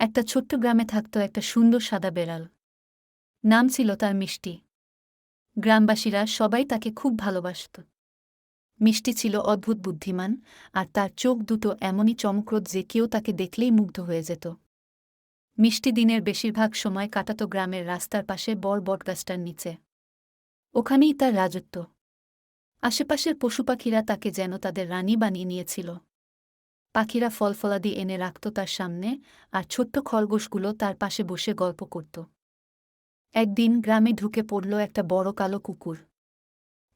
একটা ছোট্ট গ্রামে থাকত একটা সুন্দর সাদা বেড়াল। নাম ছিল তার মিষ্টি। গ্রামবাসীরা সবাই তাকে খুব ভালোবাসত। মিষ্টি ছিল অদ্ভুত বুদ্ধিমান, আর তার চোখ দুটো এমনই চমকপ্রদ যে কেউ তাকে দেখলেই মুগ্ধ হয়ে যেত। মিষ্টি দিনের বেশিরভাগ সময় কাটাত গ্রামের রাস্তার পাশে বড় বটগাছটার নিচে। ওখানেই তার রাজত্ব। আশেপাশের পশুপাখিরা তাকে যেন তাদের রানী বানিয়ে নিয়েছিল। পাখিরা ফলফলাদি এনে রাখত তার সামনে, আর ছোট্ট খরগোশগুলো তার পাশে বসে গল্প করত। একদিন গ্রামে ঢুকে পড়ল একটা বড় কালো কুকুর।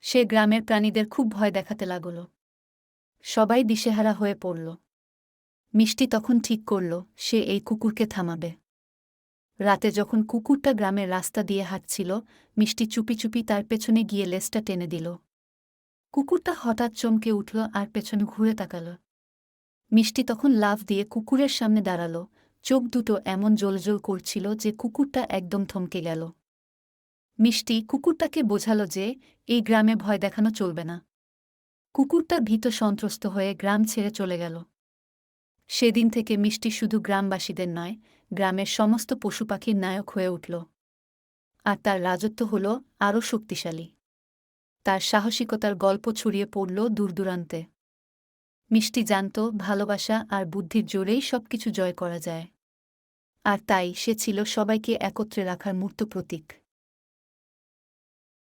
সে গ্রামের প্রাণীদের খুব ভয় দেখাতে লাগল। সবাই দিশেহারা হয়ে পড়ল। মিষ্টি তখন ঠিক করল সে এই কুকুরকে থামাবে। রাতে যখন কুকুরটা গ্রামের রাস্তা দিয়ে হাঁটছিল, মিষ্টি চুপি চুপি তার পেছনে গিয়ে লেজটা টেনে দিল। কুকুরটা হঠাৎ চমকে উঠল আর পেছনে ঘুরে তাকাল। মিষ্টি তখন লাফ দিয়ে কুকুরের সামনে দাঁড়াল। চোখ দুটো এমন জ্বলজ্বল করছিল যে কুকুরটা একদম থমকে গেল। মিষ্টি কুকুরটাকে বোঝাল যে এই গ্রামে ভয় দেখানো চলবে না। কুকুরটা ভীত সন্ত্রস্ত হয়ে গ্রাম ছেড়ে চলে গেল। সেদিন থেকে মিষ্টি শুধু গ্রামবাসীদের নয়, গ্রামের সমস্ত পশুপাখির নায়ক হয়ে উঠল। আর তার রাজত্ব হল আরও শক্তিশালী। তার সাহসিকতার গল্প ছড়িয়ে পড়ল দূরদূরান্তে। মিষ্টি জানত ভালোবাসা আর বুদ্ধির জোরেই সবকিছু জয় করা যায়। আর তাই সে ছিল সবাইকে একত্রে রাখার মূর্ত প্রতীক।